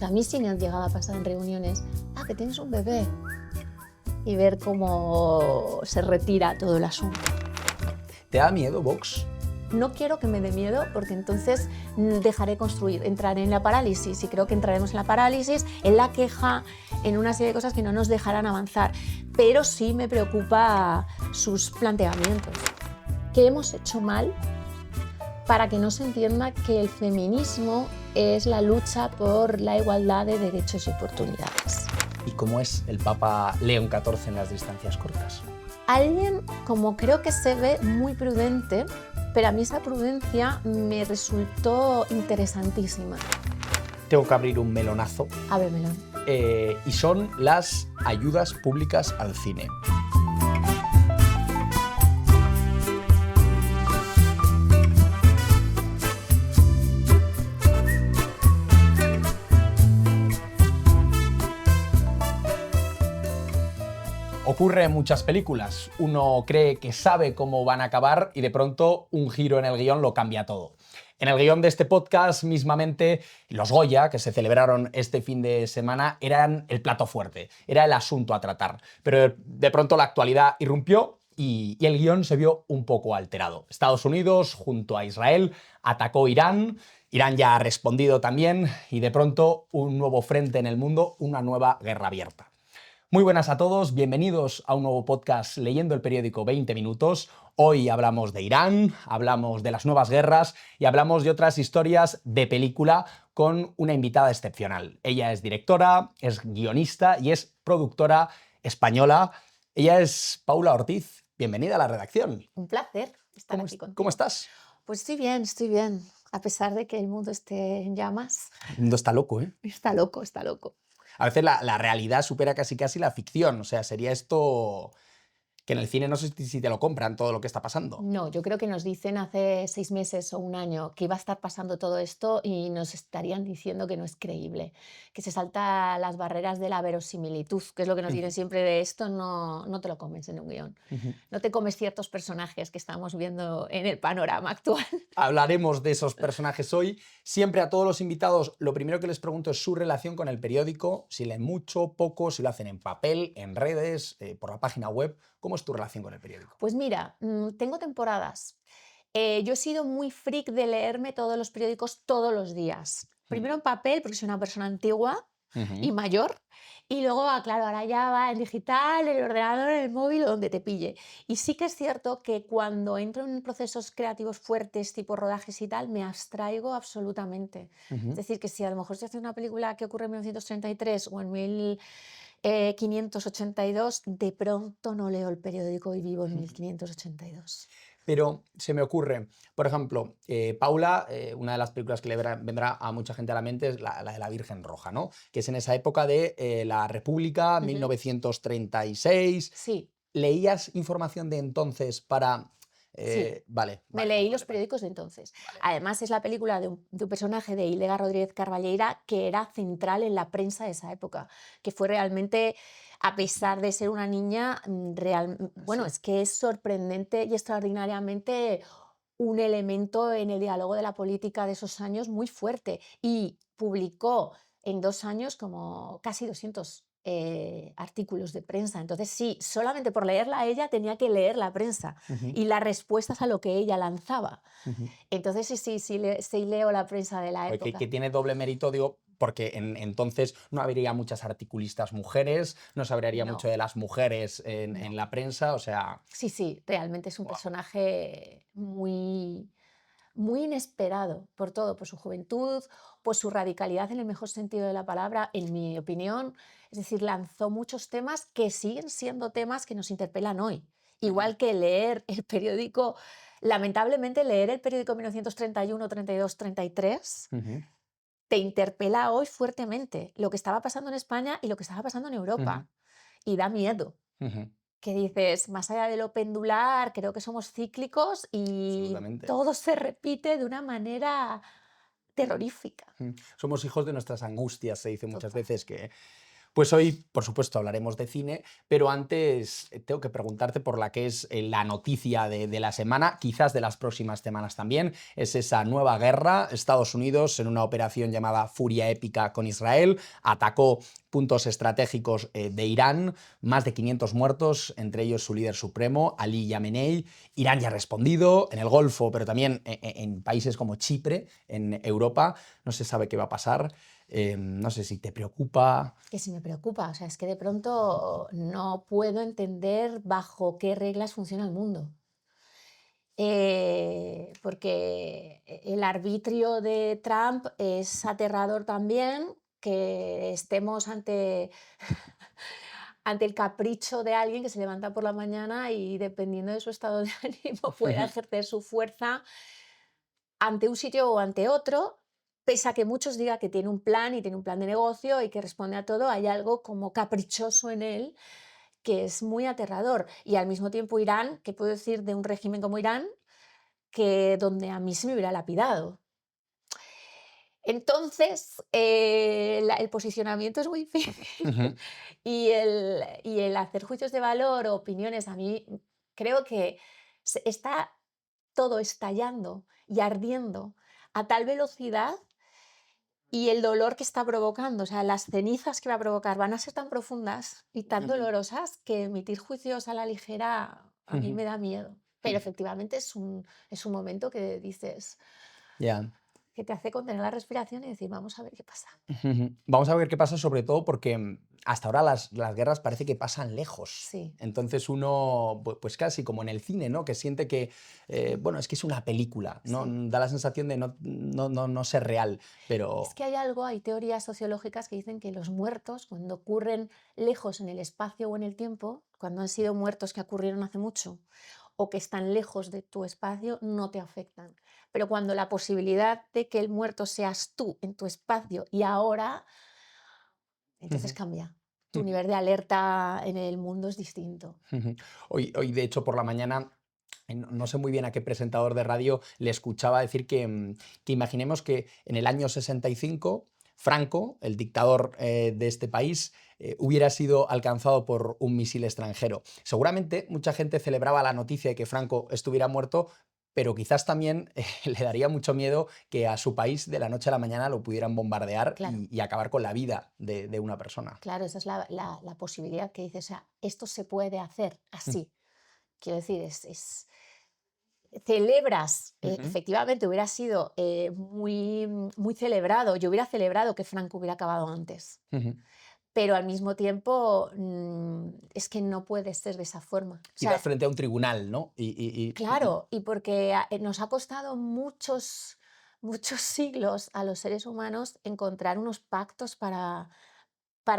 sea, a mí sí me han llegado a pasar en reuniones, que tienes un bebé, y ver cómo se retira todo el asunto. ¿Te da miedo Vox? No quiero que me dé miedo porque entonces dejaré construir, entraré en la parálisis y creo que entraremos en la parálisis, en la queja, en una serie de cosas que no nos dejarán avanzar. Pero sí me preocupa sus planteamientos. ¿Qué hemos hecho mal para que no se entienda que el feminismo es la lucha por la igualdad de derechos y oportunidades? ¿Y cómo es el Papa León XIV en las distancias cortas? Alguien, como creo que se ve, muy prudente, pero a mí esa prudencia me resultó interesantísima. Tengo que abrir un melonazo. Abre melón. Y son las ayudas públicas al cine. Ocurre en muchas películas. Uno cree que sabe cómo van a acabar y de pronto un giro en el guión lo cambia todo. En el guión de este podcast, mismamente, los Goya, que se celebraron este fin de semana, eran el plato fuerte, era el asunto a tratar. Pero de pronto la actualidad irrumpió y el guión se vio un poco alterado. Estados Unidos, junto a Israel, atacó Irán. Irán ya ha respondido también y de pronto un nuevo frente en el mundo, una nueva guerra abierta. Muy buenas a todos, bienvenidos a un nuevo podcast leyendo el periódico 20 minutos. Hoy hablamos de Irán, hablamos de las nuevas guerras y hablamos de otras historias de película con una invitada excepcional. Ella es directora, es guionista y es productora española. Ella es Paula Ortiz. Bienvenida a la redacción. Un placer estar aquí contigo. ¿Cómo estás? Pues estoy bien. A pesar de que el mundo esté en llamas. El mundo está loco, ¿eh? Está loco. A veces la realidad supera casi la ficción. O sea, sería esto que en el cine no sé si te lo compran todo lo que está pasando. No, yo creo que nos dicen hace 6 meses o un año que iba a estar pasando todo esto y nos estarían diciendo que no es creíble, que se salta las barreras de la verosimilitud, que es lo que nos dicen siempre de esto, no te lo comes en un guión. No te comes ciertos personajes que estamos viendo en el panorama actual. Hablaremos de esos personajes hoy. Siempre a todos los invitados, lo primero que les pregunto es su relación con el periódico, si leen mucho, poco, si lo hacen en papel, en redes, por la página web. ¿Cómo es tu relación con el periódico? Pues mira, tengo temporadas. Yo he sido muy freak de leerme todos los periódicos todos los días. Primero en papel, porque soy una persona antigua y mayor, y luego, claro, ahora ya va en digital, en el ordenador, en el móvil, donde te pille. Y sí que es cierto que cuando entro en procesos creativos fuertes, tipo rodajes y tal, me abstraigo absolutamente. Es decir, que si a lo mejor estoy haciendo una película que ocurre en 1933 o en 1582, de pronto no leo el periódico y vivo en 1582. Pero se me ocurre, por ejemplo, Paula, una de las películas que le vendrá a mucha gente a la mente es la de la Virgen Roja, ¿no? Que es en esa época de la República, 1936. Sí. ¿Leías información de entonces para...? Sí, me leí los periódicos de entonces. Vale. Además, es la película de un personaje de Ilega Rodríguez Carballeira que era central en la prensa de esa época, que fue realmente, a pesar de ser una niña, bueno, es que es sorprendente y extraordinariamente un elemento en el diálogo de la política de esos años muy fuerte. Y publicó en 2 años como casi 200 artículos de prensa. Entonces, sí, solamente por leerla a ella tenía que leer la prensa y las respuestas a lo que ella lanzaba. Entonces, sí leo la prensa de la época. Que tiene doble mérito, digo, porque entonces no habría muchas articulistas mujeres, no se hablaría mucho de las mujeres en la prensa, o sea... Sí, realmente es un personaje muy inesperado por todo, por su juventud, por su radicalidad en el mejor sentido de la palabra, en mi opinión. Es decir, lanzó muchos temas que siguen siendo temas que nos interpelan hoy. Igual que leer el periódico, lamentablemente leer el periódico 1931, 32, 33, te interpela hoy fuertemente lo que estaba pasando en España y lo que estaba pasando en Europa. Y da miedo. Que dices, más allá de lo pendular, creo que somos cíclicos y todo se repite de una manera terrorífica. Somos hijos de nuestras angustias, se dice muchas veces que... Pues hoy, por supuesto, hablaremos de cine, pero antes tengo que preguntarte por la que es la noticia de la semana, quizás de las próximas semanas también. Es esa nueva guerra. Estados Unidos, en una operación llamada Furia Épica con Israel, atacó puntos estratégicos de Irán, más de 500 muertos, entre ellos su líder supremo, Ali Yamenei. Irán ya ha respondido en el Golfo, pero también en países como Chipre, en Europa. No se sabe qué va a pasar. No sé si te preocupa. Que sí me preocupa, o sea, es que de pronto no puedo entender bajo qué reglas funciona el mundo. Porque el arbitrio de Trump es aterrador también, que estemos ante, ante el capricho de alguien que se levanta por la mañana y dependiendo de su estado de ánimo pueda ejercer su fuerza ante un sitio o ante otro, pese a que muchos digan que tiene un plan y tiene un plan de negocio y que responde a todo, hay algo como caprichoso en él que es muy aterrador. Y al mismo tiempo Irán, ¿qué puedo decir de un régimen como Irán? Que donde a mí se me hubiera lapidado. Entonces, el posicionamiento es muy difícil Ujú, y el hacer juicios de valor o opiniones, a mí creo que está todo estallando y ardiendo a tal velocidad y el dolor que está provocando, o sea, las cenizas que va a provocar van a ser tan profundas y tan ujú, dolorosas que emitir juicios a la ligera a mí ujú, me da miedo. Pero efectivamente es un momento que dices, ya. que te hace contener la respiración y decir, vamos a ver qué pasa. Ujú. Vamos a ver qué pasa, sobre todo porque hasta ahora las guerras parece que pasan lejos. Sí, Entonces uno, pues casi como en el cine, ¿no? Que siente que, sí, bueno, es que es una película, ¿no? sí. Da la sensación de no ser real, Es pero... que hay algo, hay teorías sociológicas que dicen que los muertos, cuando ocurren lejos en el espacio o en el tiempo, cuando han sido muertos que ocurrieron hace mucho o que están lejos de tu espacio, no te afectan. Pero cuando la posibilidad de que el muerto seas tú en tu espacio y ahora, entonces Ujú, cambia. Tu ujú, nivel de alerta en el mundo es distinto. ujú. Hoy, de hecho, por la mañana, no sé muy bien a qué presentador de radio le escuchaba decir que imaginemos que en el año 65 Franco, el dictador de este país, hubiera sido alcanzado por un misil extranjero. Seguramente mucha gente celebraba la noticia de que Franco estuviera muerto, pero quizás también le daría mucho miedo que a su país de la noche a la mañana lo pudieran bombardear Claro, y acabar con la vida de una persona. claro, esa es la posibilidad que dices, o sea, esto se puede hacer así. Quiero decir, celebras, Ujú, efectivamente hubiera sido muy celebrado, yo hubiera celebrado que Franco hubiera acabado antes, ujú. pero al mismo tiempo es que no puede ser de esa forma. O Quizás sea, frente a un tribunal, ¿no? claro, y porque nos ha costado muchos siglos a los seres humanos encontrar unos pactos para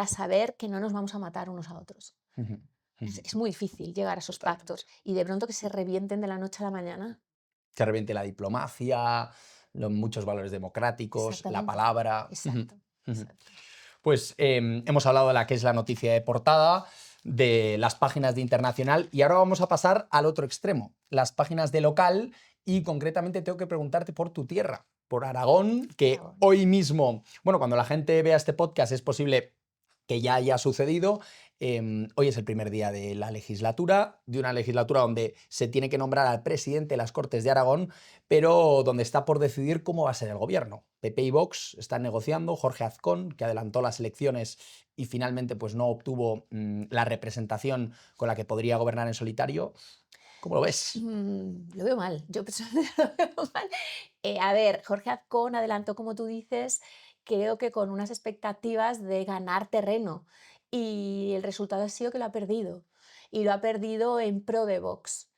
saber que no nos vamos a matar unos a otros. Ujú, ujú. Es muy difícil llegar a esos Totalmente. pactos y de pronto que se revienten de la noche a la mañana. Que reviente la diplomacia, los muchos valores democráticos, la Exactamente, palabra. Ujú, exacto, ujú. exacto. Pues hemos hablado de la que es la noticia de portada, de las páginas de internacional y ahora vamos a pasar al otro extremo, las páginas de local y concretamente tengo que preguntarte por tu tierra, por Aragón, que Aragón. hoy mismo, bueno, cuando la gente vea este podcast es posible que ya haya sucedido. Hoy es el primer día de la legislatura, de una legislatura donde se tiene que nombrar al presidente de las Cortes de Aragón, pero donde está por decidir cómo va a ser el gobierno. PP y Vox están negociando, Jorge Azcón, que adelantó las elecciones y finalmente pues, no obtuvo la representación con la que podría gobernar en solitario. ¿Cómo lo ves? Lo veo mal, yo personalmente lo veo mal. A ver, Jorge Azcón adelantó, como tú dices, creo que con unas expectativas de ganar terreno y el resultado ha sido que lo ha perdido y lo ha perdido en pro de Vox.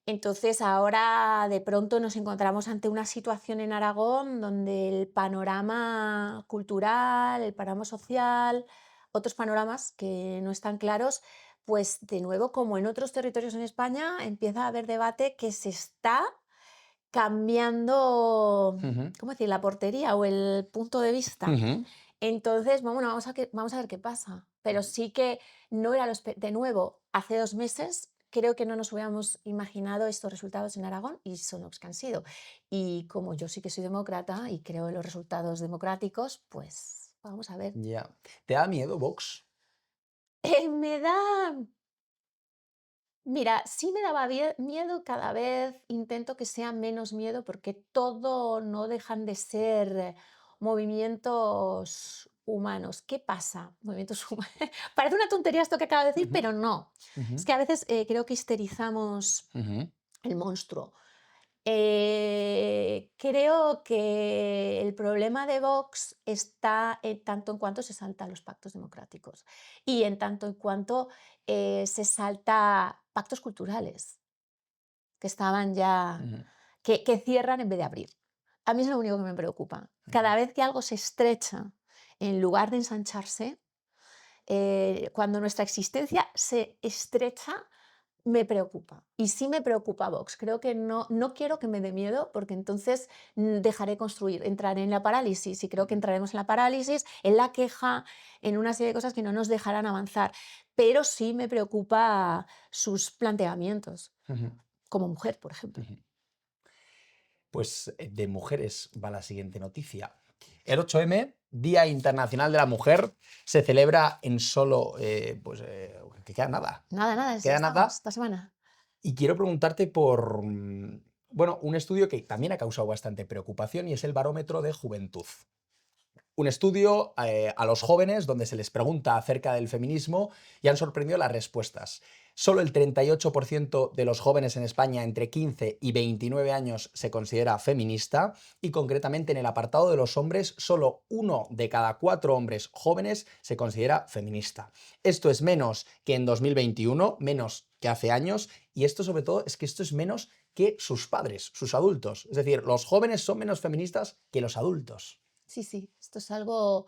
Entonces ahora de pronto nos encontramos ante una situación en Aragón donde el panorama cultural, el panorama social, otros panoramas que no están claros, pues de nuevo, como en otros territorios en España, empieza a haber debate que se está cambiando, Ujú, ¿cómo decir?, la portería o el punto de vista. ujú, Entonces, bueno, vamos a ver qué pasa. Pero sí que no era de nuevo, hace 2 meses, creo que no nos hubiéramos imaginado estos resultados en Aragón y son los que han sido. Y como yo sí que soy demócrata y creo en los resultados democráticos, pues vamos a ver. ya. ¿Te da miedo Vox? Me da, mira, sí me daba miedo, cada vez intento que sea menos miedo porque todo no dejan de ser movimientos humanos. ¿Qué pasa? Movimientos humanos. Parece una tontería esto que acabo de decir, Ujú, pero no. Es ujú, que a veces creo que histerizamos ujú, el monstruo. Creo que el problema de Vox está en tanto en cuanto se salta los pactos democráticos y en tanto en cuanto se salta pactos culturales que estaban ya, ujú, que cierran en vez de abrir. A mí es lo único que me preocupa. ujú. Cada vez que algo se estrecha, en lugar de ensancharse, cuando nuestra existencia se estrecha, me preocupa. Y sí me preocupa Vox. Creo que no quiero que me dé miedo porque entonces dejaré construir, entraré en la parálisis y creo que entraremos en la parálisis, en la queja, en una serie de cosas que no nos dejarán avanzar. Pero sí me preocupa sus planteamientos, Ujú, como mujer, por ejemplo. ujú. Pues de mujeres va la siguiente noticia. El 8M, Día Internacional de la Mujer, se celebra en solo, que queda nada. Nada, nada, ya Queda estamos, nada. esta semana. Y quiero preguntarte por, bueno, un estudio que también ha causado bastante preocupación y es el Barómetro de Juventud. Un estudio a los jóvenes donde se les pregunta acerca del feminismo y han sorprendido las respuestas. Solo el 38% de los jóvenes en España entre 15 y 29 años se considera feminista y concretamente en el apartado de los hombres, solo 1 de cada 4 hombres jóvenes se considera feminista. Esto es menos que en 2021, menos que hace años y esto sobre todo es que esto es menos que sus padres, sus adultos. Es decir, los jóvenes son menos feministas que los adultos. Sí, sí, esto es algo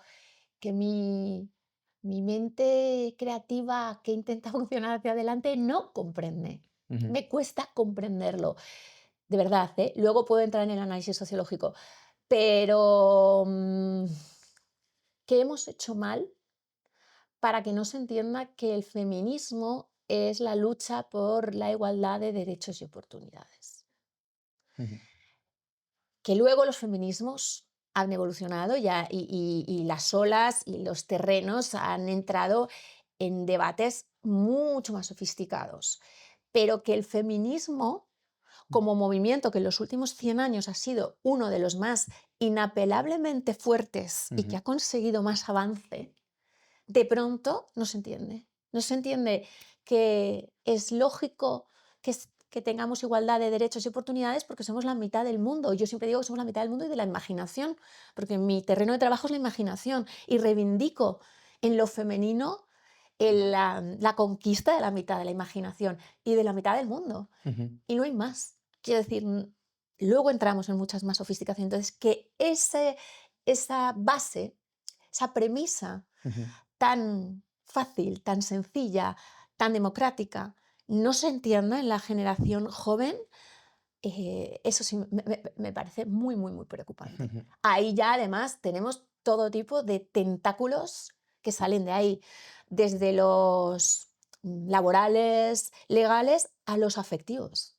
que mi mente creativa que intenta funcionar hacia adelante no comprende. Ujú, Me cuesta comprenderlo, de verdad, ¿eh? Luego puedo entrar en el análisis sociológico, pero ¿qué hemos hecho mal para que no se entienda que el feminismo es la lucha por la igualdad de derechos y oportunidades? ujú. Que luego los feminismos han evolucionado ya y las olas y los terrenos han entrado en debates mucho más sofisticados, pero que el feminismo como movimiento que en los últimos 100 años ha sido uno de los más inapelablemente fuertes y que Ujú, ha conseguido más avance, de pronto no se entiende. No se entiende que es lógico que tengamos igualdad de derechos y oportunidades porque somos la mitad del mundo. Yo siempre digo que somos la mitad del mundo y de la imaginación, porque mi terreno de trabajo es la imaginación y reivindico en lo femenino la conquista de la mitad de la imaginación y de la mitad del mundo. ujú, Y no hay más. Quiero decir, luego entramos en muchas más sofisticaciones. Entonces, que esa base, esa premisa ujú, tan fácil, tan sencilla, tan democrática, no se entienda en la generación joven, eso sí me parece muy, muy, muy preocupante. ujú. Ahí ya además tenemos todo tipo de tentáculos que salen de ahí, desde los laborales, legales, a los afectivos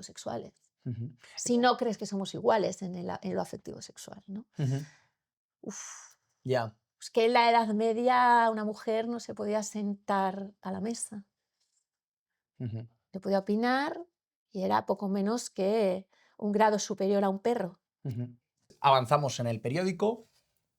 sexuales. Ujú, Si no crees que somos iguales en lo afectivo sexual, ¿no? ujú. Uf, Ya. es que en la Edad Media una mujer no se podía sentar a la mesa, Ujú, no podía opinar y era poco menos que un grado superior a un perro. ujú. Avanzamos en el periódico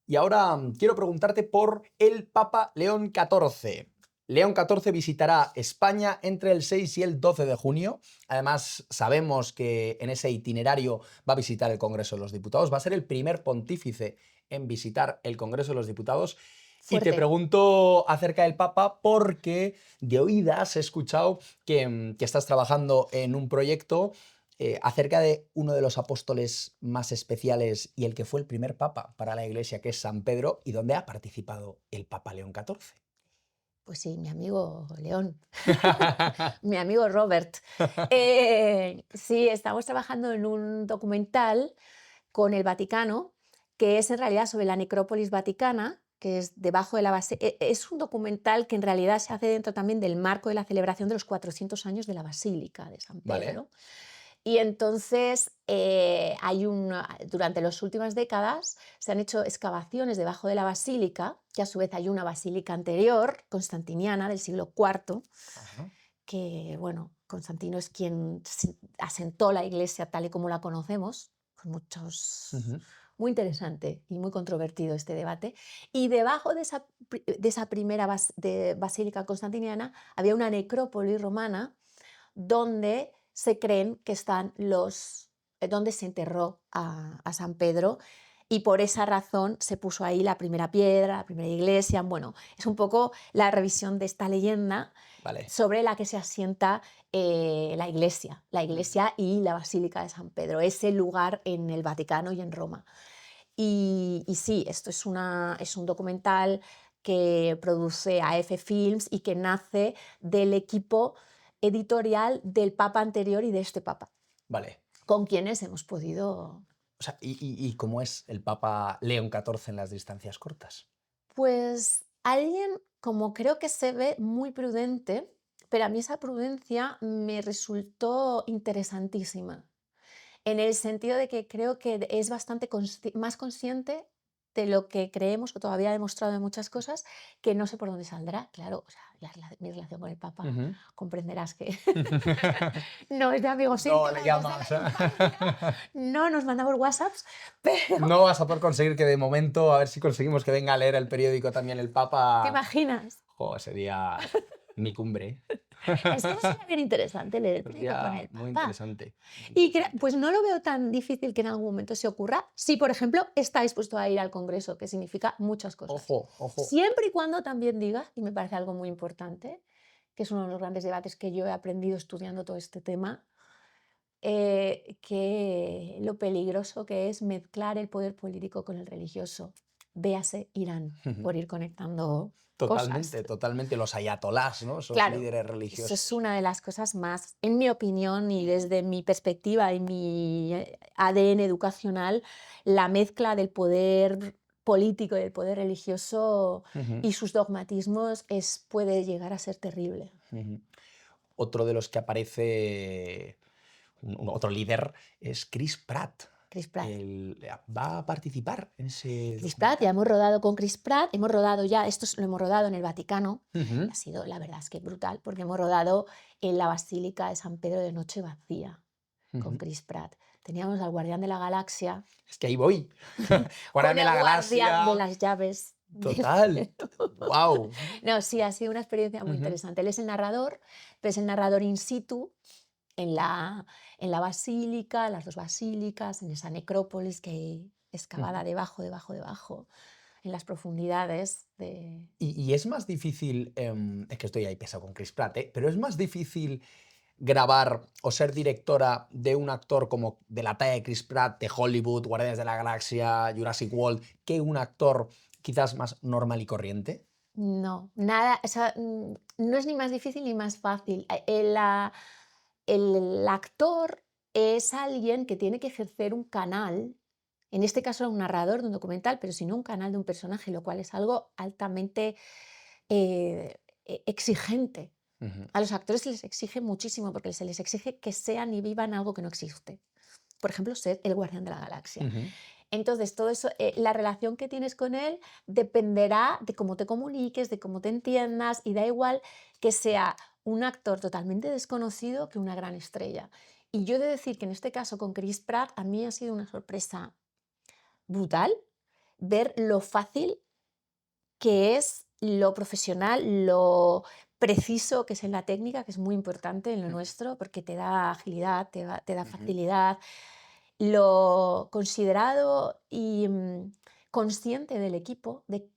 y ahora quiero preguntarte por el Papa León XIV. León XIV visitará España entre el 6 y el 12 de junio. Además, sabemos que en ese itinerario va a visitar el Congreso de los Diputados. Va a ser el primer pontífice en visitar el Congreso de los Diputados. Y te Fuerte. pregunto acerca del Papa porque de oídas he escuchado que estás trabajando en un proyecto acerca de uno de los apóstoles más especiales y el que fue el primer papa para la Iglesia, que es San Pedro, y donde ha participado el Papa León XIV. Pues sí, mi amigo León, mi amigo Robert. Sí, estamos trabajando en un documental con el Vaticano, que es en realidad sobre la necrópolis vaticana, que es debajo de la base. Es un documental que en realidad se hace dentro también del marco de la celebración de los 400 años de la Basílica de San Vale. Pedro. Y entonces durante las últimas décadas se han hecho excavaciones debajo de la basílica, que a su vez hay una basílica anterior, constantiniana, del siglo IV, Ajá. que, bueno, Constantino es quien asentó la iglesia tal y como la conocemos, con Ujú. muy interesante y muy controvertido este debate. Y debajo de esa primera basílica constantiniana había una necrópolis romana donde se creen que están donde se enterró a San Pedro, y por esa razón se puso ahí la primera piedra, la primera iglesia. Bueno, es un poco la revisión de esta leyenda Vale. sobre la que se asienta la iglesia y la Basílica de San Pedro, ese lugar en el Vaticano y en Roma. Y sí, esto es un documental que produce AF Films y que nace del equipo editorial del papa anterior y de este papa, Vale. con quienes hemos podido. O sea, ¿y cómo es el Papa León XIV en las distancias cortas? Pues alguien, como creo que se ve, muy prudente, pero a mí esa prudencia me resultó interesantísima, en el sentido de que creo que es bastante más consciente de lo que creemos, o todavía ha demostrado en muchas cosas, que no sé por dónde saldrá. Claro, o sea, mi relación con el Papa, Ujú. comprenderás que no es de amigos No le íntimos desde llamas. la infancia, no nos mandamos WhatsApps, pero No vas a poder conseguir que de momento, a ver si conseguimos que venga a leer el periódico también el ¿te Papa. imaginas? Jo, sería mi cumbre. Es que eso sería bien interesante, leer el periódico con Sería el muy Papa. interesante. Muy Y interesante. pues no lo veo tan difícil que en algún momento se ocurra si, por ejemplo, está dispuesto a ir al Congreso, que significa muchas cosas. Ojo, ojo. Siempre y cuando también diga, y me parece algo muy importante, que es uno de los grandes debates que yo he aprendido estudiando todo este tema, que lo peligroso que es mezclar el poder político con el religioso. Véase Irán, por ir conectando cosas. Totalmente, totalmente. Los ayatolás, ¿no? Esos Claro, líderes eso es religiosos. una de las cosas más, en mi opinión y desde mi perspectiva y mi ADN educacional, la mezcla del poder político y del poder religioso Ujú, y sus dogmatismos puede llegar a ser terrible. ujú. Otro de los que aparece, otro líder, es Chris Pratt. Chris Pratt. Va a participar en ese Chris Pratt, ya documental. hemos rodado con Chris Pratt, hemos rodado ya, lo hemos rodado en el Vaticano, y Ujú, ha sido, la verdad es que brutal, porque hemos rodado en la Basílica de San Pedro de noche vacía con ujú. Chris Pratt. Teníamos al Guardián de la Galaxia Es que ahí voy. con Guárdame el la guardián de galaxia. las llaves del Total. cielo. Wow. No, sí, ha sido una experiencia muy interesante. Él es el narrador, pero es el narrador in situ en la basílica, las dos basílicas, en esa necrópolis que hay excavada debajo, en las profundidades de. Y es más difícil, es que estoy ahí pesado con Chris Pratt, ¿eh? Pero es más difícil grabar o ser directora de un actor como de la talla de Chris Pratt, de Hollywood, Guardianes de la Galaxia, Jurassic World, que un actor quizás más normal y corriente. No, nada, o sea, no es ni más difícil ni más fácil. El actor es alguien que tiene que ejercer un canal, en este caso era un narrador de un documental, pero si no un canal de un personaje, lo cual es algo altamente exigente. Ujú, A los actores se les exige muchísimo porque se les exige que sean y vivan algo que no existe. Por ejemplo, ser el guardián de la galaxia. ujú, Entonces, todo eso, la relación que tienes con él dependerá de cómo te comuniques, de cómo te entiendas, y da igual que sea un actor totalmente desconocido que una gran estrella. Y yo he de decir que en este caso con Chris Pratt a mí ha sido una sorpresa brutal ver lo fácil que es, lo profesional, lo preciso que es en la técnica, que es muy importante en lo nuestro, porque te da agilidad, te da ujú, facilidad, lo considerado y consciente del equipo, de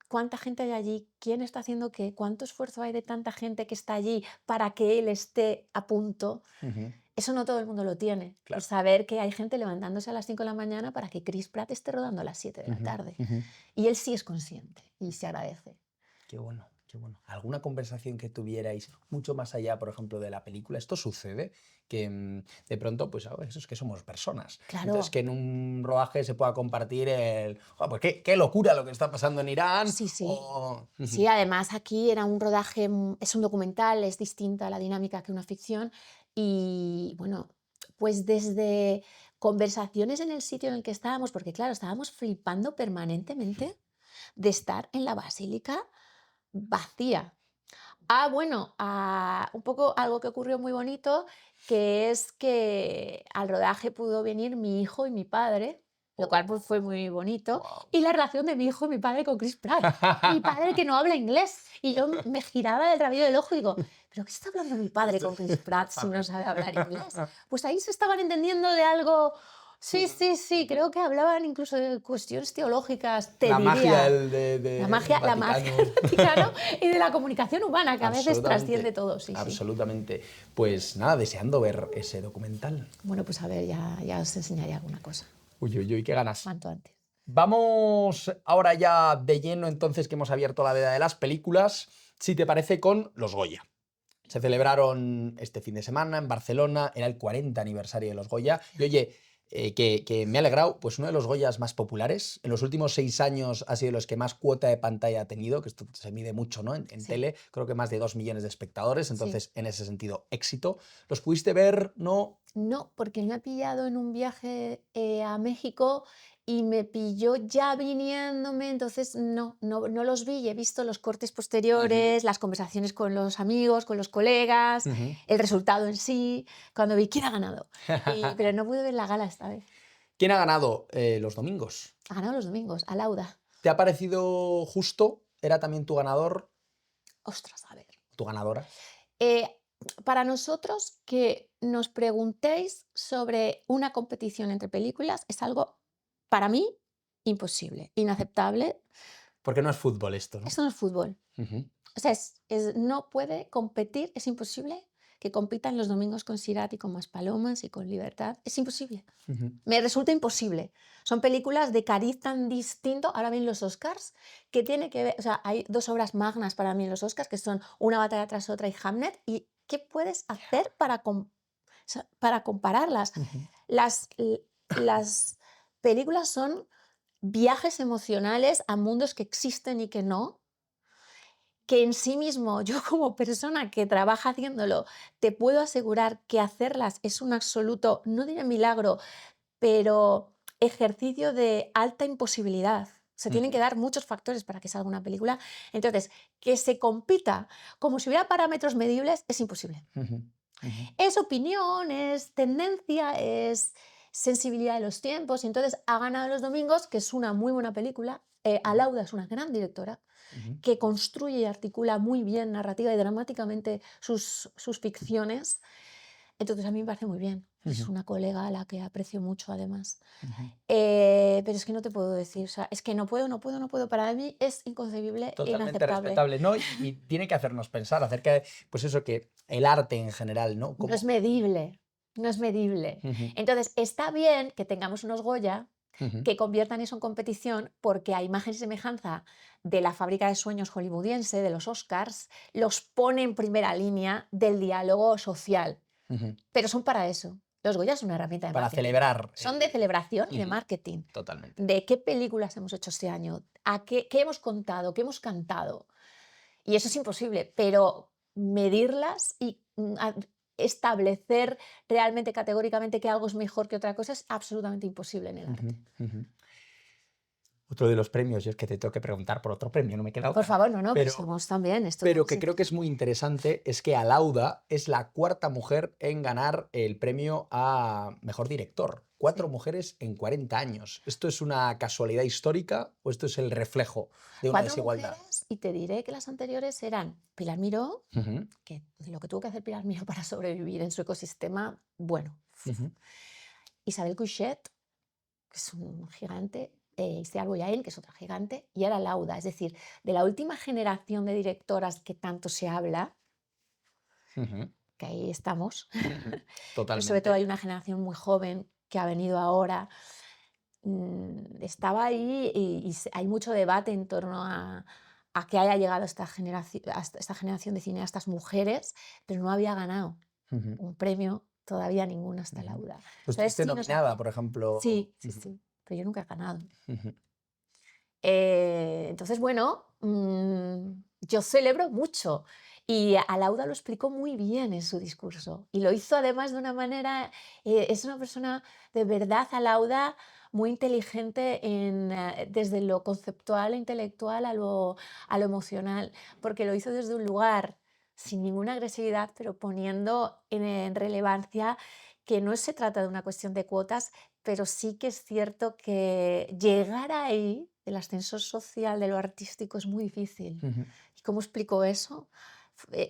cuánta gente hay allí, quién está haciendo qué, cuánto esfuerzo hay de tanta gente que está allí para que él esté a punto. ujú. Eso no todo el mundo lo tiene. El Claro. saber que hay gente levantándose a las 5 de la mañana para que Chris Pratt esté rodando a las 7 de la Ujú, tarde. ujú. Y él sí es consciente y se agradece. Qué bueno, qué bueno. ¿Alguna conversación que tuvierais mucho más allá, por ejemplo, de la película? Esto sucede, que de pronto, pues eso es que somos personas. Entonces, Claro, que en un rodaje se pueda compartir "Jo, pues qué locura lo que está pasando en Irán". sí, sí. O... Sí, Ujú, además aquí era un rodaje, es un documental, es distinta la dinámica que una ficción. Y bueno, Pues desde conversaciones en el sitio en el que estábamos, porque claro, estábamos flipando permanentemente de estar en la basílica vacía. Bueno, un poco algo que ocurrió muy bonito, que es que al rodaje pudo venir mi hijo y mi padre, lo cual pues, fue muy bonito, Wow. y la relación de mi hijo y mi padre con Chris Pratt. Mi padre que no habla inglés, y yo me giraba del rabillo del ojo y digo, ¿pero qué está hablando mi padre con Chris Pratt si no sabe hablar inglés? Pues ahí se estaban entendiendo de algo. Sí, sí, sí, creo que hablaban incluso de cuestiones teológicas, te La magia diría. del La magia Vaticano. del Vaticano y de la comunicación humana, que a veces trasciende Absolutamente, todo, sí, sí. absolutamente. Pues nada, deseando ver ese documental. Bueno, pues a ver, ya os enseñaré alguna cosa, Uy, uy, uy, qué ganas. cuanto antes. Vamos ahora ya de lleno, entonces, que hemos abierto la veda de las películas, si te parece, con los Goya. Se celebraron este fin de semana en Barcelona, era el 40 aniversario de los Goya. Y oye, que me ha alegrado, pues uno de los Goyas más populares. En los últimos 6 años ha sido los que más cuota de pantalla ha tenido, que esto se mide mucho, ¿no? En Sí. tele, creo que más de 2 millones de espectadores, Sí. entonces en ese sentido, éxito. ¿Los pudiste ver? ¿No? No, porque me ha pillado en un viaje a México y me pilló ya viniéndome, entonces no los vi y he visto los cortes posteriores, las conversaciones con los amigos, con los colegas, Ujú. el resultado en sí, cuando vi quién ha ganado. Pero no pude ver la gala esta vez. ¿Quién ha ganado los domingos? Ha ganado los domingos, a Lauda. ¿Te ha parecido justo? ¿Era también tu ganador, Ostras, a ver. tu ganadora? Eh, para nosotros, que nos preguntéis sobre una competición entre películas es algo, para mí, imposible, inaceptable. Porque no es fútbol esto, ¿no? Esto no es fútbol. Ujú. O sea, no puede competir, es imposible que compitan los domingos con Sirat y con Maspalomas y con Libertad. Es imposible. Ujú. Me resulta imposible. Son películas de cariz tan distinto. Ahora bien, los Oscars, que tiene que ver, o sea, hay 2 obras magnas para mí en los Oscars, que son Una batalla tras otra y Hamnet. ¿Y qué puedes hacer o sea, para compararlas? Ujú. Las películas son viajes emocionales a mundos que existen y que no, que en sí mismo, yo como persona que trabaja haciéndolo, te puedo asegurar que hacerlas es un absoluto, no diré milagro, pero ejercicio de alta imposibilidad. Se tienen que Ujú. dar muchos factores para que salga una película. Entonces, que se compita como si hubiera parámetros medibles es imposible. Ujú. Ujú. Es opinión, es tendencia, es sensibilidad de los tiempos. Y entonces ha ganado Los Domingos, que es una muy buena película. Alauda es una gran directora Ujú. que construye y articula muy bien narrativa y dramáticamente sus ficciones. Entonces a mí me parece muy bien. Es Ujú. una colega a la que aprecio mucho además. Ujú. Pero es que no te puedo decir, o sea, es que no puedo, no puedo, no puedo. Para mí es inconcebible e Totalmente inaceptable. respetable, ¿no? Y tiene que hacernos pensar acerca de, pues eso, que el arte en general, ¿no? No es Como... medible, no es medible. Ujú. Entonces está bien que tengamos unos Goya Ujú. que conviertan eso en competición, porque a imagen y semejanza de la fábrica de sueños hollywoodiense, de los Oscars, los pone en primera línea del diálogo social. Ujú. Pero son para eso. Los Goya son una herramienta de Para marketing. celebrar. Son de celebración y de Ujú. marketing. Totalmente. De qué películas hemos hecho este año, qué hemos contado, qué hemos cantado. Y eso es imposible, pero medirlas y establecer realmente categóricamente que algo es mejor que otra cosa es absolutamente imposible en el arte. Ujú. Ujú. Otro de los premios, y es que te tengo que preguntar por otro premio, no me queda Por otra. favor, no, que Pero, somos también esto. pero que creo que es muy interesante es que Alauda es la 4ª mujer en ganar el premio a mejor director. 4 Sí. mujeres en 40 años. ¿Esto es una casualidad histórica o esto es el reflejo de una 4 desigualdad? mujeres, y te diré que las anteriores eran Pilar Miró, Ujú. que lo que tuvo que hacer Pilar Miró para sobrevivir en su ecosistema, bueno. Ujú. Isabel Coixet, que es un gigante, Esther Boyain, que es otra gigante, y ahora Lauda. Es decir, de la última generación de directoras que tanto se habla, Ujú. que ahí estamos, Ujú. pero sobre todo Totalmente. hay una generación muy joven que ha venido ahora, estaba ahí y hay mucho debate en torno a que haya llegado esta generación de cineastas mujeres, pero no había ganado Ujú. un premio todavía ninguna hasta Ujú. Lauda. Tú Entonces estuviste sí nos nominada, hace. por ejemplo. Sí, sí, Ujú. sí, pero yo nunca he ganado. Ujú. Entonces, bueno, yo celebro mucho Y Alauda lo explicó muy bien en su discurso y lo hizo además de una manera, es una persona de verdad, Alauda, muy inteligente desde lo conceptual e intelectual a lo emocional, porque lo hizo desde un lugar sin ninguna agresividad, pero poniendo en relevancia que no se trata de una cuestión de cuotas, pero sí que es cierto que llegar ahí, el ascensor social de lo artístico, es muy difícil. Ujú. ¿Y cómo explicó eso?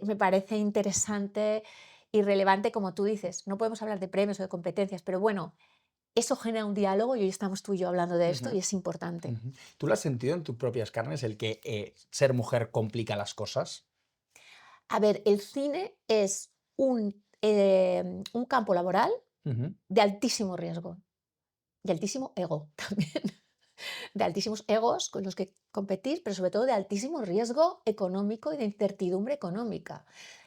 Me parece interesante y relevante, como tú dices. No podemos hablar de premios o de competencias, pero bueno, eso genera un diálogo y hoy estamos tú y yo hablando de esto Ujú. y es importante. Ujú. ¿Tú lo has sentido en tus propias carnes, el que ser mujer complica las cosas? A ver, el cine es un campo laboral Ujú. de altísimo riesgo, de altísimo ego también, de altísimos egos con los que competir, pero sobre todo de altísimo riesgo económico y de incertidumbre económica.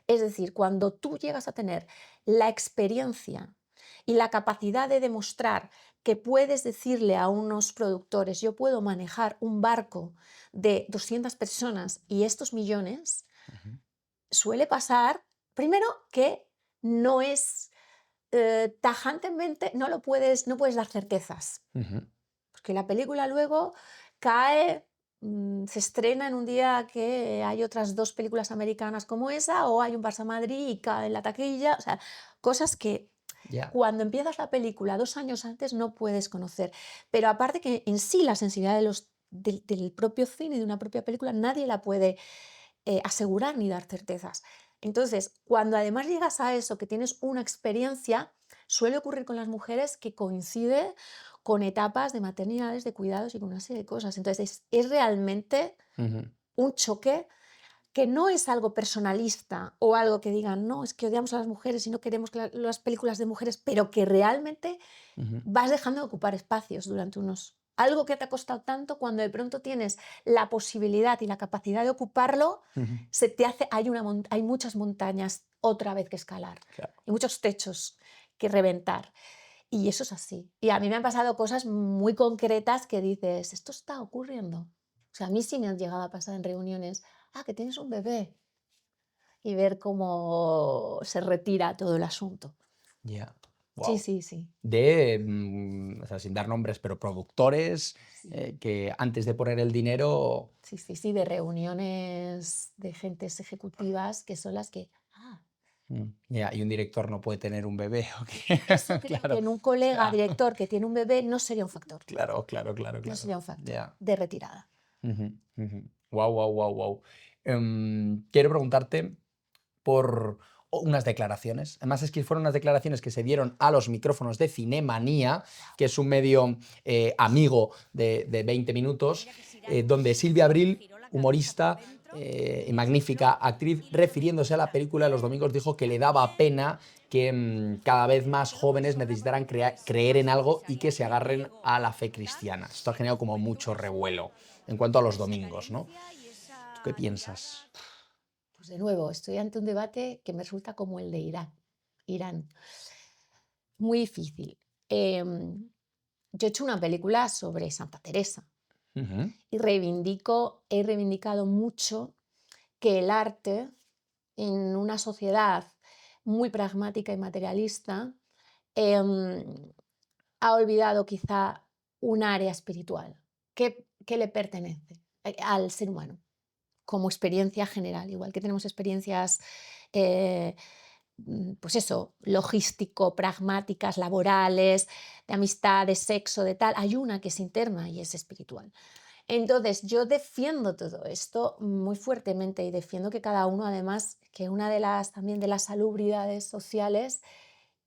Es decir, cuando tú llegas a tener la experiencia y la capacidad de demostrar que puedes decirle a unos productores, yo puedo manejar un barco de 200 personas y estos millones, Ujú. suele pasar, primero, que no es tajantemente, no puedes dar certezas. Ujú. Porque la película luego cae, se estrena en un día que hay otras 2 películas americanas como esa, o hay un Barça-Madrid y cae en la taquilla, o sea, cosas que Ya. cuando empiezas la película 2 años antes no puedes conocer. Pero aparte que en sí la sensibilidad del propio cine, de una propia película, nadie la puede asegurar ni dar certezas. Entonces, cuando además llegas a eso, que tienes una experiencia, suele ocurrir con las mujeres que coincide con etapas de maternidades, de cuidados y con una serie de cosas. Entonces, es realmente Ujú. un choque que no es algo personalista o algo que digan, no, es que odiamos a las mujeres y no queremos que las películas de mujeres, pero que realmente Ujú. vas dejando de ocupar espacios durante algo que te ha costado tanto, cuando de pronto tienes la posibilidad y la capacidad de ocuparlo, Ujú. se te hace, hay muchas montañas otra vez que escalar, Claro. y muchos techos que reventar. Y eso es así. Y a mí me han pasado cosas muy concretas que dices, esto está ocurriendo. O sea, a mí sí me han llegado a pasar en reuniones, que tienes un bebé, y ver cómo se retira todo el asunto. Ya. Sí, Wow. sí, sí. O sea, sin dar nombres, pero productores Sí. que antes de poner el dinero. Sí, sí, sí, de reuniones de gentes ejecutivas que son las que, Ya, y un director no puede tener un bebé. ¿O qué? eso creo que Claro. en un colega Ya. director que tiene un bebé no sería un factor, Claro, claro, claro, no claro. sería un factor Ya. de retirada. Wow, wow, wow, wow. Quiero preguntarte por unas declaraciones. Además, es que fueron unas declaraciones que se dieron a los micrófonos de Cinemanía, que es un medio amigo de 20 minutos, donde Silvia Abril, humorista y magnífica actriz, refiriéndose a la película de los domingos, dijo que le daba pena que cada vez más jóvenes necesitaran creer en algo y que se agarren a la fe cristiana. Esto ha generado como mucho revuelo en cuanto a los domingos, ¿no? ¿Tú qué piensas? Pues de nuevo, estoy ante un debate que me resulta como el de Irán. Muy difícil. Yo he hecho una película sobre Santa Teresa Ujú. y he reivindicado mucho que el arte en una sociedad muy pragmática y materialista em, ha olvidado quizá un área espiritual que le pertenece al ser humano como experiencia general, igual que tenemos experiencias, eh, pues eso, logístico, pragmáticas, laborales, de amistad, de sexo, de tal, hay una que es interna y es espiritual. Entonces, yo defiendo todo esto muy fuertemente y defiendo que cada uno, además, que una de las también de las salubridades sociales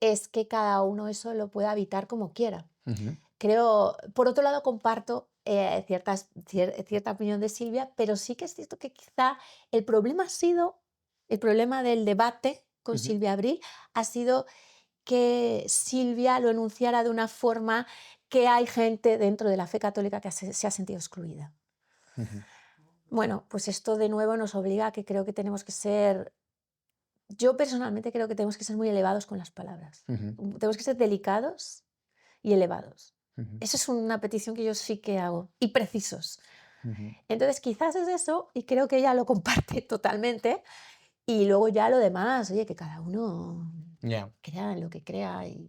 es que cada uno eso lo pueda habitar como quiera. Ujú. Creo, por otro lado, comparto cierta opinión de Silvia, pero sí que es cierto que quizá el problema ha sido, el problema del debate con Ujú. Silvia Abril ha sido que Silvia lo enunciara de una forma que hay gente dentro de la fe católica que se ha sentido excluida. Ujú. Bueno, pues esto de nuevo nos obliga a que creo que tenemos que ser, yo personalmente creo que tenemos que ser muy elevados con las palabras. Ujú. Tenemos que ser delicados y elevados. Ujú. Esa es una petición que yo sí que hago, y precisos. Ujú. Entonces, quizás es eso, y creo que ella lo comparte totalmente, Y luego ya lo demás, oye, que cada uno Ya. crea en lo que crea y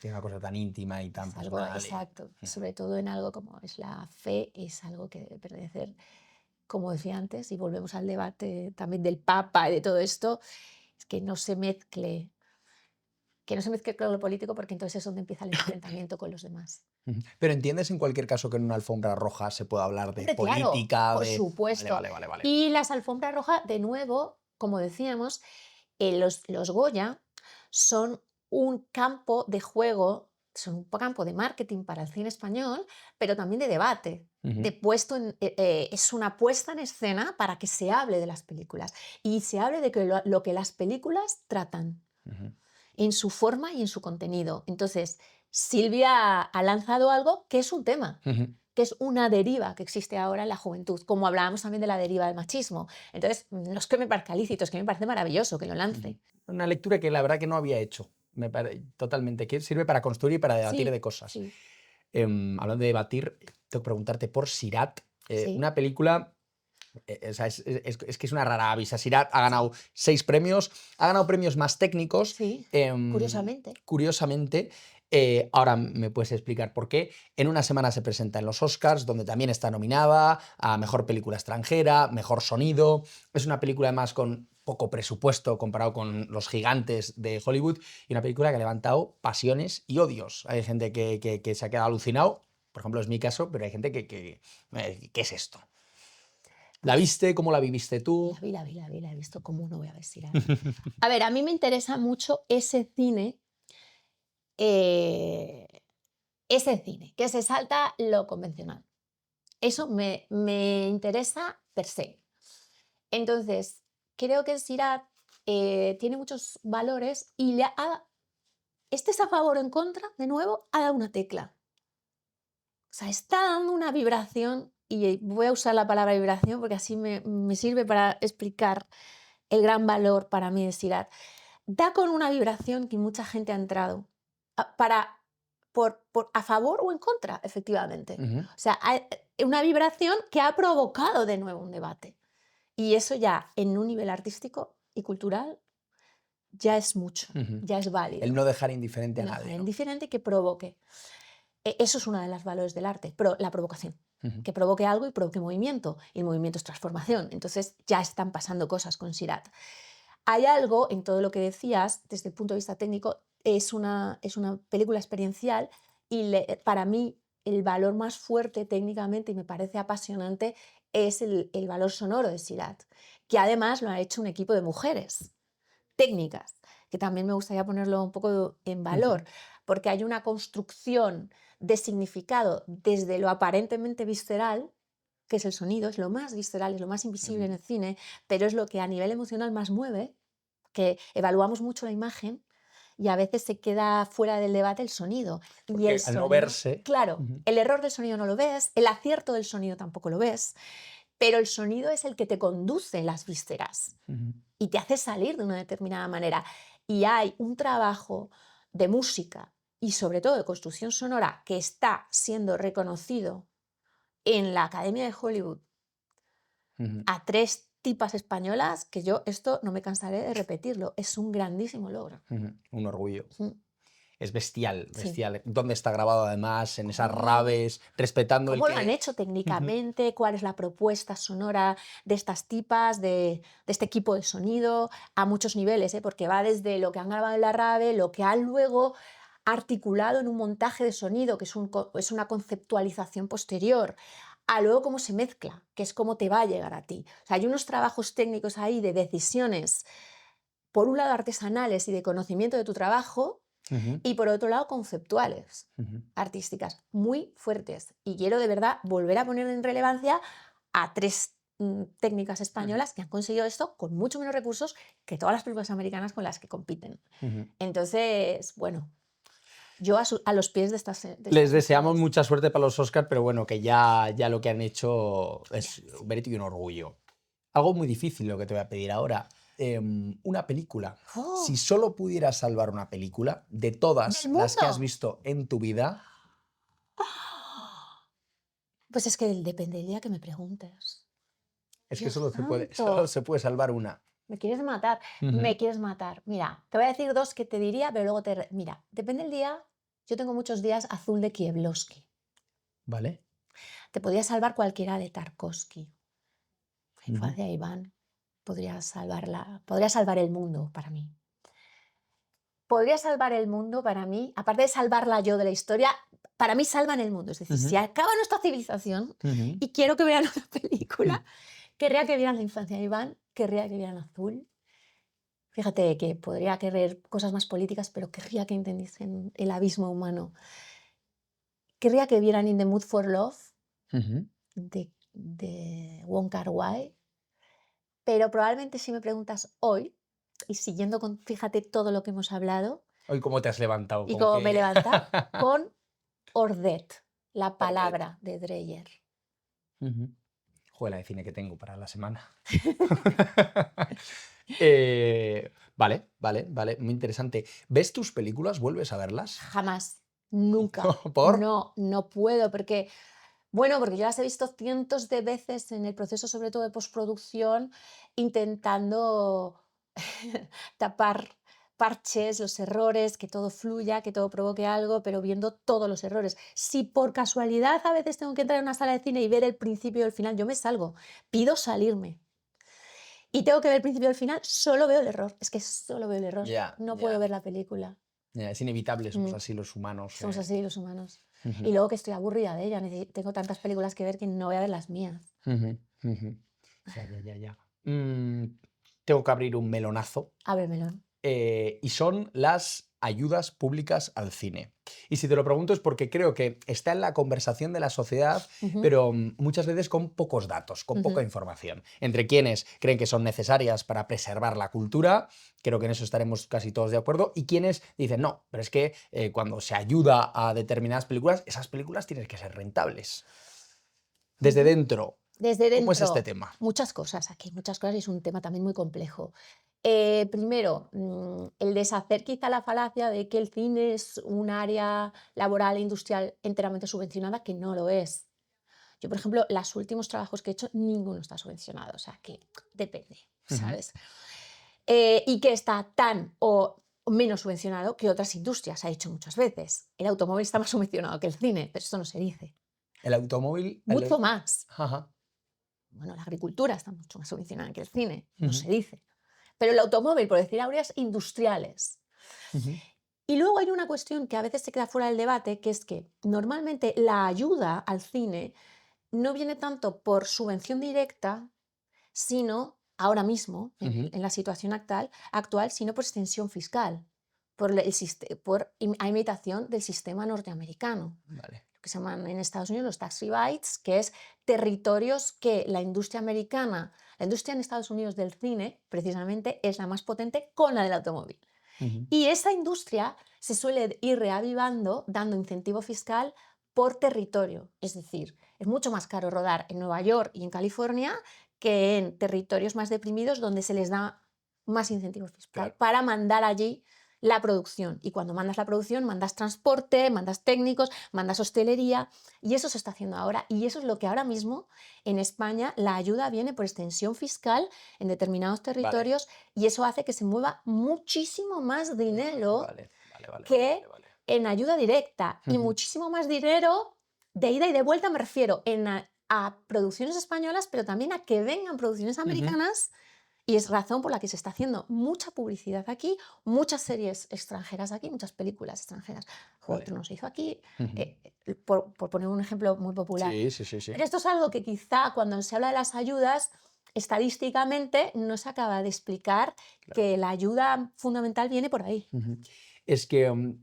Tiene una cosa tan íntima y tan es algo personal. exacto, sobre todo en algo como es la fe, es algo que debe pertenecer, como decía antes, y volvemos al debate también del Papa y de todo esto, es que no se mezcle con lo político, porque entonces es donde empieza el enfrentamiento con los demás. Pero entiendes en cualquier caso que en una alfombra roja se puede hablar de Hombre, claro, política, por de... Vale, supuesto. vale, vale, vale. Y las alfombras rojas, de nuevo, como decíamos, los Goya son un campo de juego, son un campo de marketing para el cine español, pero también de debate. Es una puesta en escena para que se hable de las películas y se hable de que lo que las películas tratan Ujú. en su forma y en su contenido. Entonces, Silvia ha lanzado algo que es un tema, Ujú. que es una deriva que existe ahora en la juventud, como hablábamos también de la deriva del machismo. Entonces, no es que me parezca lícito, es que me parece maravilloso que lo lance. Una lectura que la verdad que no había hecho. Totalmente. Que sirve para construir y para debatir Sí, de cosas. sí, Hablando de debatir, tengo que preguntarte por Sirat. sí, Una película. O sea, es que es una rara avis. Sirat ha ganado 6 premios. Ha ganado premios más técnicos. sí, em, curiosamente. Curiosamente. Ahora me puedes explicar por qué. En una semana se presenta en los Oscars, donde también está nominada a Mejor Película Extranjera, Mejor Sonido. Es una película además con poco presupuesto comparado con los gigantes de Hollywood y una película que ha levantado pasiones y odios. Hay gente que se ha quedado alucinado, por ejemplo es mi caso, pero hay gente ¿qué es esto? ¿La Pues viste? ¿Cómo la viviste tú? la he visto, ¿cómo no voy a vestir? A ver, a mí me interesa mucho eh, ese cine que se salta lo convencional. Eso me interesa per se. Entonces, creo que Sirhat tiene muchos valores y estés a favor o en contra, de nuevo, ha dado una tecla. O sea, está dando una vibración, y voy a usar la palabra vibración porque así me sirve para explicar el gran valor para mí de Sirhat. Da con una vibración que mucha gente ha entrado a favor o en contra, efectivamente. Ujú, O sea, hay una vibración que ha provocado de nuevo un debate. Y eso ya en un nivel artístico y cultural ya es mucho, ujú. ya es El válido. no dejar indiferente a No dejar nadie, ¿no? indiferente que provoque. Eso es uno de los valores del arte, la provocación. Ujú, Que provoque algo y provoque movimiento. Y el movimiento es transformación. Entonces ya están pasando cosas con Sirhat. Hay algo en todo lo que decías, desde el punto de vista técnico, es una película experiencial y para mí el valor más fuerte técnicamente y me parece apasionante es el valor sonoro de Sirhat, que además lo ha hecho un equipo de mujeres técnicas, que también me gustaría ponerlo un poco en valor, ujú, porque hay una construcción de significado desde lo aparentemente visceral, que es el sonido, es lo más visceral, es lo más invisible en ujú. el cine, pero es lo que a nivel emocional más mueve, que evaluamos mucho la imagen y a veces se queda fuera del debate el sonido. Y el Porque al no sonido, verse... claro, Ujú, el error del sonido no lo ves, el acierto del sonido tampoco lo ves, pero el sonido es el que te conduce las vísceras ujú, y te hace salir de una determinada manera. Y hay un trabajo de música y sobre todo de construcción sonora que está siendo reconocido en la Academia de Hollywood ujú, a 3 tipas españolas, que yo esto no me cansaré de repetirlo, es un grandísimo logro. ujú. Un orgullo. Mm, Es bestial, sí. bestial. ¿Dónde está grabado además? En esas ¿Cómo, raves, respetando el cómo lo han que... hecho Ujú, técnicamente? ¿Cuál es la propuesta sonora de estas tipas, de este equipo de sonido? A muchos niveles, ¿eh? Porque va desde lo que han grabado en la rave, lo que han luego articulado en un montaje de sonido, que es una conceptualización posterior, a luego cómo se mezcla, que es cómo te va a llegar a ti. O sea, hay unos trabajos técnicos ahí de decisiones, por un lado artesanales y de conocimiento de tu trabajo, ujú, y por otro lado conceptuales, ujú, artísticas, muy fuertes. Y quiero de verdad volver a poner en relevancia a 3 técnicas ujú, españolas que han conseguido esto con mucho menos recursos que todas las películas americanas con las que compiten. ujú. Entonces, bueno, yo a los pies de de Les estas deseamos mujeres. mucha suerte para los Oscars, pero bueno, que ya lo que han hecho Ya, es un sí. mérito y un orgullo. Algo muy difícil lo que te voy a pedir ahora. Una película. Si ¡Oh! solo pudieras salvar una película de todas ¡Del las que has mundo! visto en tu vida, ¡Ah! Pues es que depende del día que me preguntes. es que Dios solo santo. se puede salvar una. me quieres matar, me quieres matar. Mira, te voy a decir dos que te diría, pero luego Mira, depende del día, yo tengo muchos días azul de Kieslowski. Vale. Te podría salvar cualquiera de Tarkovsky. Ujú. Infancia de Iván podría salvar el mundo para mí. Podría salvar el mundo para mí, aparte de salvarla yo de la historia, para mí salvan el mundo. Es decir, si acaba nuestra civilización y quiero que vean una película, querría que vieran La infancia de Iván, querría que vieran Azul. Fíjate que podría querer cosas más políticas, pero querría que entendiesen el abismo humano. Querría que vieran In the Mood for Love de Wong Kar-wai, pero probablemente si me preguntas hoy, y siguiendo con, fíjate todo lo que hemos hablado, Hoy, ¿cómo te has levantado? y ¿Con cómo me he qué? levantado, con Ordet, la Ordet. palabra de Dreyer. Juega de cine que tengo para la semana. Vale, muy interesante. ¿Ves tus películas? ¿Vuelves a verlas? Jamás, nunca. ¿Por? No puedo, porque, bueno, porque yo las he visto cientos de veces en el proceso, sobre todo de postproducción, intentando tapar parches, los errores, que todo fluya, que todo provoque algo, pero viendo todos los errores. Si por casualidad a veces tengo que entrar en una sala de cine y ver el principio y el final, yo me salgo, pido salirme. Y tengo que ver el principio y el final, solo veo el error. Es que solo veo el error. No puedo ver la película. Es inevitable, somos así los humanos. Somos así los humanos. Y luego que estoy aburrida de ella, tengo tantas películas que ver que no voy a ver las mías. Ya. Tengo que abrir un melonazo. Abre el melón. Y son las ayudas públicas al cine. Y si te lo pregunto es porque creo que está en la conversación de la sociedad, pero muchas veces con pocos datos, con poca información. Entre quienes creen que son necesarias para preservar la cultura, creo que en eso estaremos casi todos de acuerdo, y quienes dicen, no, pero es que cuando se ayuda a determinadas películas, esas películas tienen que ser rentables. Desde dentro, ¿cómo es este tema? Muchas cosas aquí, muchas cosas, y es un tema también muy complejo. Primero, el deshacer quizá la falacia de que el cine es un área laboral e industrial enteramente subvencionada, que no lo es. Yo, por ejemplo, los últimos trabajos que he hecho, ninguno está subvencionado, o sea, que depende, ¿sabes? Y que está tan o menos subvencionado que otras industrias, ha dicho muchas veces. El automóvil está más subvencionado que el cine, pero esto no se dice. El automóvil... Mucho más. Ajá. Bueno, la agricultura está mucho más subvencionada que el cine, no se dice. Pero el automóvil, por decir áreas industriales. Y luego hay una cuestión que a veces se queda fuera del debate, que es que normalmente la ayuda al cine no viene tanto por subvención directa, sino ahora mismo, en la situación actual, sino por extensión fiscal, por imitación del sistema norteamericano. Vale. Que se llaman en Estados Unidos los tax rebates, que es territorios que la industria americana, la industria en Estados Unidos del cine, precisamente, es la más potente con la del automóvil. Y esa industria se suele ir reavivando dando incentivo fiscal por territorio. Es decir, es mucho más caro rodar en Nueva York y en California que en territorios más deprimidos donde se les da más incentivo fiscal para mandar allí la producción. Y cuando mandas la producción, mandas transporte, mandas técnicos, mandas hostelería, y eso se está haciendo ahora. Y eso es lo que ahora mismo en España la ayuda viene por extensión fiscal en determinados territorios, y eso hace que se mueva muchísimo más dinero que en ayuda directa, y muchísimo más dinero de ida y de vuelta, me refiero a producciones españolas, pero también a que vengan producciones americanas. Y es razón por la que se está haciendo mucha publicidad aquí, muchas series extranjeras aquí, muchas películas extranjeras. Juego de Tronos se hizo aquí, por poner un ejemplo muy popular. Sí. Pero esto es algo que quizá cuando se habla de las ayudas, estadísticamente no se acaba de explicar que la ayuda fundamental viene por ahí. Es que...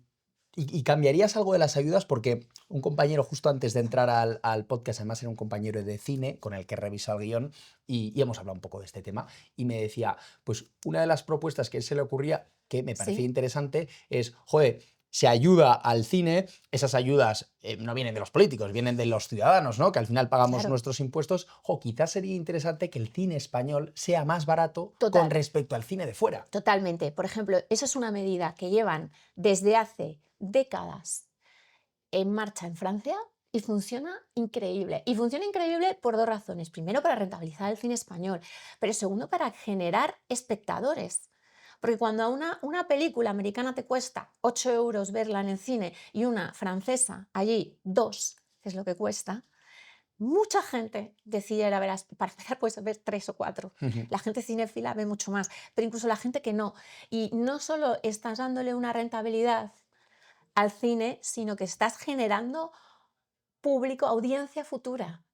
¿Y cambiarías algo de las ayudas? Porque un compañero, justo antes de entrar al podcast, además era un compañero de cine con el que he revisado el guión y hemos hablado un poco de este tema, y me decía, pues una de las propuestas que se le ocurría, que me parecía interesante, es, joder, se ayuda al cine, esas ayudas no vienen de los políticos, vienen de los ciudadanos, ¿no? Que al final pagamos nuestros impuestos. Quizás sería interesante que el cine español sea más barato con respecto al cine de fuera. Totalmente. Por ejemplo, esa es una medida que llevan desde hace décadas en marcha en Francia y funciona increíble. Y funciona increíble por dos razones. Primero, para rentabilizar el cine español, pero segundo, para generar espectadores. Porque cuando una película americana te cuesta 8 euros verla en el cine y una francesa allí 2, que es lo que cuesta, mucha gente decide ir a ver, para empezar puedes ver 3 o 4. La gente cinéfila ve mucho más, pero incluso la gente que no. Y no solo estás dándole una rentabilidad al cine, sino que estás generando público, audiencia futura,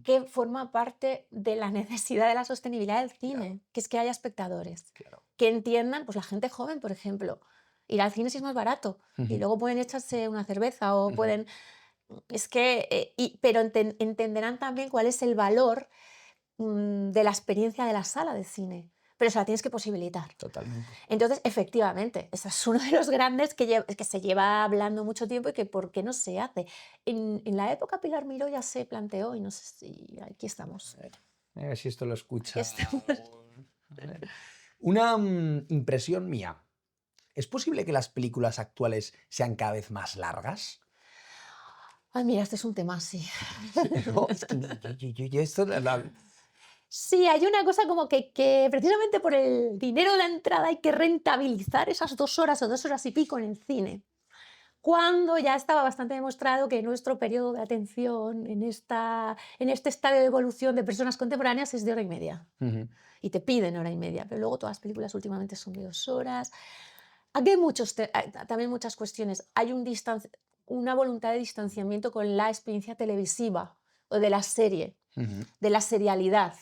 que forma parte de la necesidad de la sostenibilidad del cine, que es que haya espectadores, que entiendan, pues la gente joven, por ejemplo, ir al cine si es más barato y luego pueden echarse una cerveza o pueden... Es que, pero entenderán también cuál es el valor de la experiencia de la sala de cine, pero se la tienes que posibilitar. Totalmente. Entonces, efectivamente, ese es uno de los grandes que se lleva hablando mucho tiempo y que por qué no se hace. En la época Pilar Miró ya se planteó y no sé si aquí estamos. A ver si esto lo escucha. Aquí estamos. A ver. Una impresión mía. ¿Es posible que las películas actuales sean cada vez más largas? Ay, mira, este es un tema así. No, es que yo esto Sí, hay una cosa como que precisamente por el dinero de la entrada hay que rentabilizar esas 2 horas o 2 horas y pico en el cine. Cuando ya estaba bastante demostrado que nuestro periodo de atención en este estadio de evolución de personas contemporáneas es de 1 hora y media. Y te piden 1 hora y media, pero luego todas las películas últimamente son de 2 horas. Aquí hay también muchas cuestiones. Hay una voluntad de distanciamiento con la experiencia televisiva o de la serie, de la serialidad,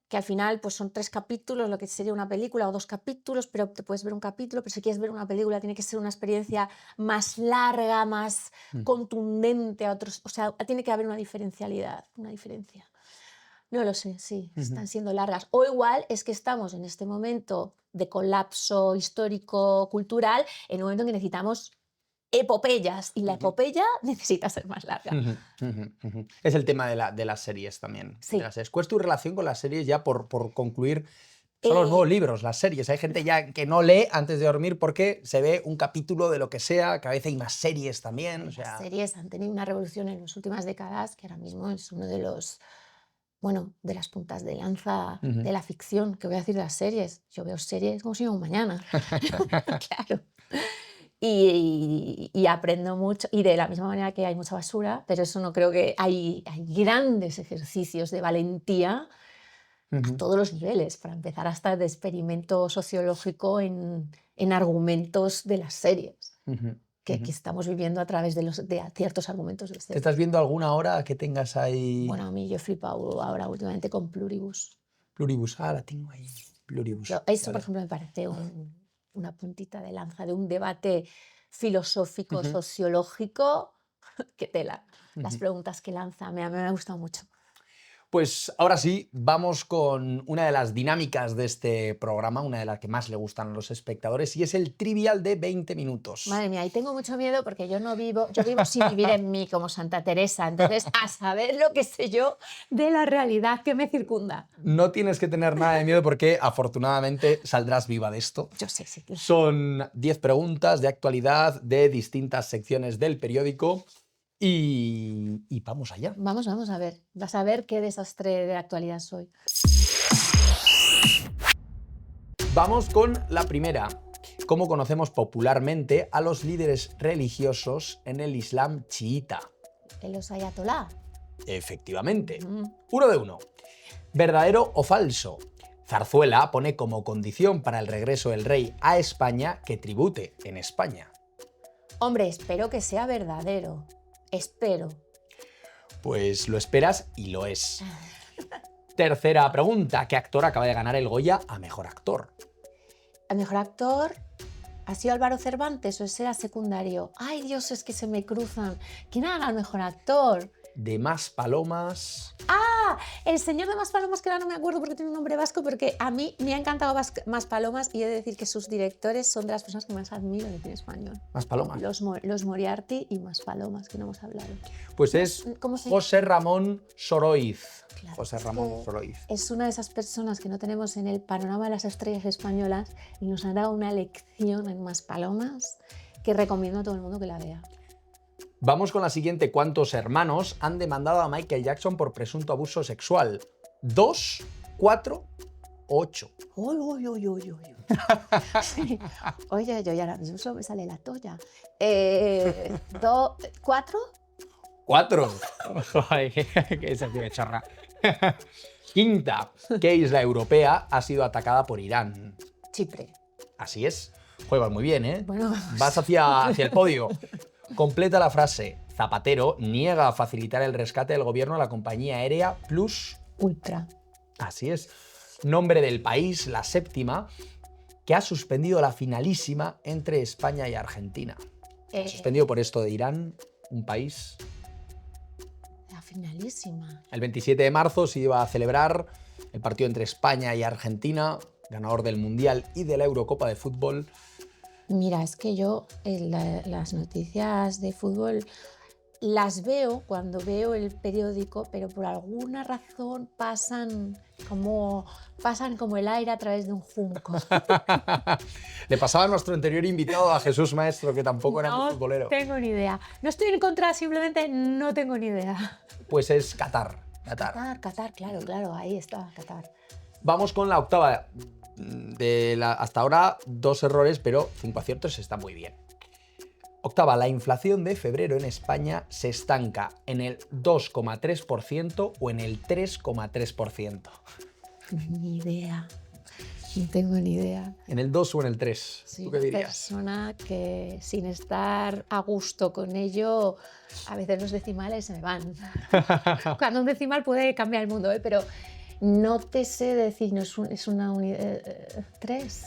que al final pues son 3 capítulos, lo que sería una película, o 2 capítulos, pero te puedes ver un capítulo, pero si quieres ver una película tiene que ser una experiencia más larga, más contundente a otros, o sea, tiene que haber una diferencialidad, una diferencia. No lo sé, sí, están siendo largas. O igual es que estamos en este momento de colapso histórico, cultural, en un momento en que necesitamos epopeyas, y la epopeya necesita ser más larga. Es el tema de las series también. Sí. ¿Cuál es tu relación con las series ya por concluir? Son los nuevos libros, las series. Hay gente ya que no lee antes de dormir porque se ve un capítulo de lo que sea, que a veces hay más series también. O sea... Las series han tenido una revolución en las últimas décadas que ahora mismo es uno de los, de las puntas de lanza de la ficción. ¿Qué voy a decir de las series? Yo veo series como si no hubiera un mañana. Claro. Y aprendo mucho, y de la misma manera que hay mucha basura, pero eso no creo que... Hay grandes ejercicios de valentía a todos los niveles, para empezar hasta de experimento sociológico en argumentos de las series que estamos viviendo a través de ciertos argumentos de series. ¿Te estás viendo alguna hora que tengas ahí? Bueno, a mí yo he flipado ahora últimamente con Pluribus. Pluribus, la tengo ahí. Pluribus. Eso, por ejemplo, me parece una puntita de lanza de un debate filosófico, sociológico, que tela. Las preguntas que lanza, me ha gustado mucho. Pues ahora sí, vamos con una de las dinámicas de este programa, una de las que más le gustan a los espectadores, y es el trivial de 20 minutos. Madre mía, y tengo mucho miedo porque yo vivo sin vivir en mí, como Santa Teresa, entonces a saber lo que sé yo de la realidad que me circunda. No tienes que tener nada de miedo porque afortunadamente saldrás viva de esto. Yo sé, sí. Son 10 preguntas de actualidad de distintas secciones del periódico. Y vamos allá. Vamos a ver. Vas a ver qué desastre de actualidad soy. Vamos con la primera. ¿Cómo conocemos popularmente a los líderes religiosos en el Islam chiita? Los ayatolá. Efectivamente. 1 de 1. ¿Verdadero o falso? Zarzuela pone como condición para el regreso del rey a España que tribute en España. Hombre, espero que sea verdadero. Espero. Pues lo esperas y lo es. Tercera pregunta. ¿Qué actor acaba de ganar el Goya a Mejor Actor? ¿El mejor actor ha sido Álvaro Cervantes o ese era secundario? Ay, Dios, es que se me cruzan. ¿Quién ha ganado el mejor actor? De Maspalomas. ¡Ah! El señor de Maspalomas, que ahora no me acuerdo porque tiene un nombre vasco, porque a mí me ha encantado Maspalomas y he de decir que sus directores son de las personas que más admiro en el cine español. Maspalomas. Los Moriarty y Maspalomas, que no hemos hablado. Pues es José Ramón Soroiz. Claro, José Ramón Soroiz. Es una de esas personas que no tenemos en el panorama de las estrellas españolas y nos ha dado una lección en Maspalomas que recomiendo a todo el mundo que la vea. Vamos con la siguiente. ¿Cuántos hermanos han demandado a Michael Jackson por presunto abuso sexual? ¿2, 4, 8? Uy, uy, uy, uy, uy. Sí. Oye, yo ya ahora mismo solo me sale la toalla. ¿4? 4. Joder, que esa tío de chorra. Quinta. ¿Qué isla europea ha sido atacada por Irán? Chipre. Así es. Juegas muy bien, ¿eh? Bueno, Vas hacia el podio. Completa la frase. Zapatero niega a facilitar el rescate del gobierno a la compañía aérea Plus. ultra. Así es. Nombre del país, la séptima, que ha suspendido la finalísima entre España y Argentina. Suspendido por esto de Irán, un país. La finalísima. El 27 de marzo se iba a celebrar el partido entre España y Argentina, ganador del Mundial y de la Eurocopa de Fútbol. Mira, es que yo las noticias de fútbol las veo cuando veo el periódico, pero por alguna razón pasan como el aire a través de un junco. Le pasaba a nuestro anterior invitado, a Jesús Maestro, que tampoco era muy futbolero. No tengo ni idea. No estoy en contra, simplemente no tengo ni idea. Pues es Qatar. Qatar, claro, ahí está, Qatar. Vamos con la octava. Hasta ahora 2 errores, pero 5 aciertos, está muy bien. Octava, la inflación de febrero en España se estanca en el 2,3% o en el 3,3%. Ni idea. No tengo ni idea. ¿En el 2 o en el 3? Soy ¿Tú qué una dirías? persona que sin estar a gusto con ello, a veces los decimales se me van. Cuando un decimal puede cambiar el mundo, pero no te sé decir, no es una unidad. 3,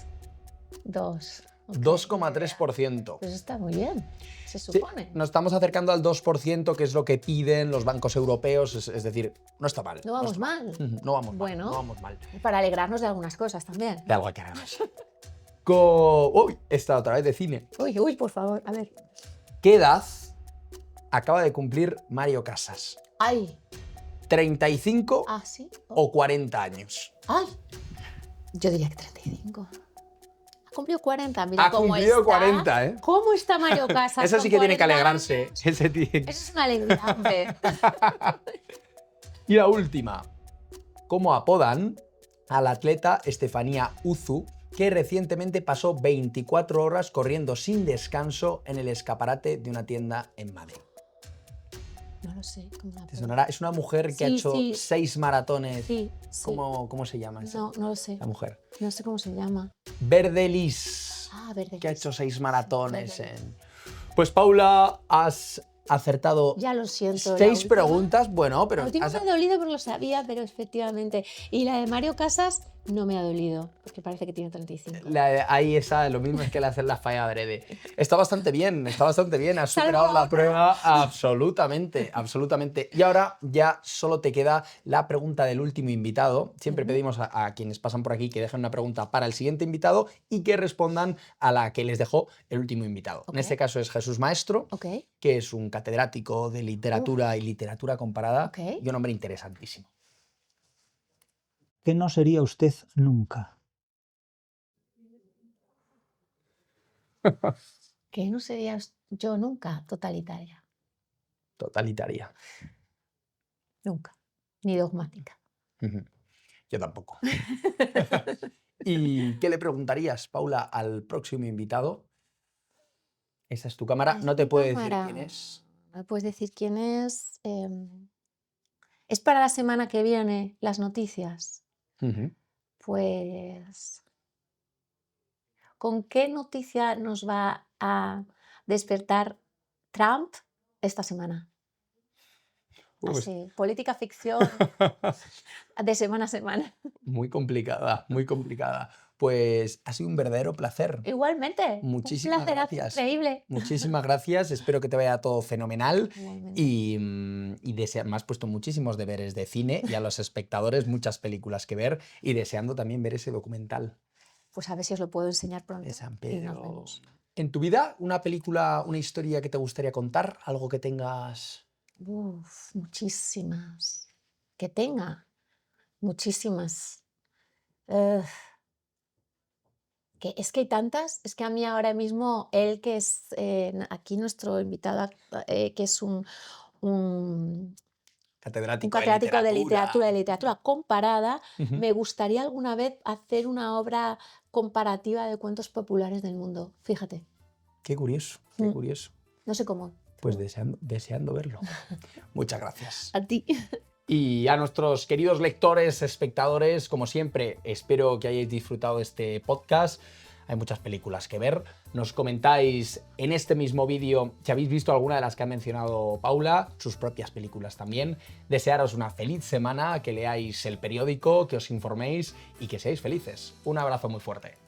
2. 2,3%. Pues está muy bien, se Sí, supone. nos estamos acercando al 2%, que es lo que piden los bancos europeos. Es decir, no está mal. No vamos está mal. No vamos mal. Bueno. No vamos mal. Para alegrarnos de algunas cosas también. De algo que haremos. Uy, esta otra vez de cine. Uy, por favor, a ver. ¿Qué edad acaba de cumplir Mario Casas? Ay, ¿35 ¿sí? o 40 años? Ay, yo diría que 35. Ha cumplido 40, mira Ha cómo cumplido está. 40, ¿eh? ¿Cómo está Mario Casas? Ese con sí que tiene que 40 alegrarse. años? Ese Eso es una alegría, hombre. Y la última. ¿Cómo apodan al atleta Estefanía Uzu, que recientemente pasó 24 horas corriendo sin descanso en el escaparate de una tienda en Madrid? No lo sé. ¿Cómo la ¿Te puedo? sonará? Es una mujer que ha Sí, hecho sí. 6 maratones. Sí, sí. ¿Cómo se llama esa? No lo sé. La mujer. No sé cómo se llama. Verdelis, Verde. que ha hecho 6 maratones Verdelis. en... Pues Paula, has acertado Ya lo siento. 6 preguntas, bueno, pero La última me ha dolido porque lo sabía, pero efectivamente. Y la de Mario Casas no me ha dolido, porque parece que tiene 35. ahí esa, lo mismo es que le hacer la falla adrede. Está bastante bien, has superado la prueba absolutamente, absolutamente. Y ahora ya solo te queda la pregunta del último invitado. Siempre pedimos a quienes pasan por aquí que dejen una pregunta para el siguiente invitado y que respondan a la que les dejó el último invitado. En este caso es Jesús Maestro, que es un catedrático de literatura y literatura comparada y un hombre interesantísimo. ¿Qué no sería usted nunca? Que no sería yo nunca totalitaria. Totalitaria. Nunca. Ni dogmática. Yo tampoco. ¿Y qué le preguntarías, Paula, al próximo invitado? Esa es tu cámara. No te puedo decir quién es. No puedes decir quién es. Es para la semana que viene las noticias. Pues, ¿con qué noticia nos va a despertar Trump esta semana? Así, política ficción de semana a semana. Muy complicada, muy complicada. Pues ha sido un verdadero placer. Igualmente. Muchísimas Un placerazo gracias. increíble. Muchísimas gracias. Espero que te vaya todo fenomenal. Igualmente. Y me has puesto muchísimos deberes de cine y a los espectadores muchas películas que ver y deseando también ver ese documental Pues a ver si os lo puedo enseñar pronto. de San Y nos Pedro. vemos. ¿En tu vida una película, una historia que te gustaría contar? ¿Algo que tengas? Muchísimas. Que tenga. Muchísimas. Que es que hay tantas, es que a mí ahora mismo, él que es aquí nuestro invitado, que es un Catedrático de catedrático literatura. de literatura comparada, Ujú. me gustaría alguna vez hacer una obra comparativa de cuentos populares del mundo. Fíjate, Qué curioso, qué Mm. curioso. no sé cómo. Pues deseando verlo. Muchas gracias. A ti. Y a nuestros queridos lectores, espectadores, como siempre, espero que hayáis disfrutado de este podcast. Hay muchas películas que ver. Nos comentáis en este mismo vídeo si habéis visto alguna de las que ha mencionado Paula, sus propias películas también. Desearos una feliz semana, que leáis el periódico, que os informéis y que seáis felices. Un abrazo muy fuerte.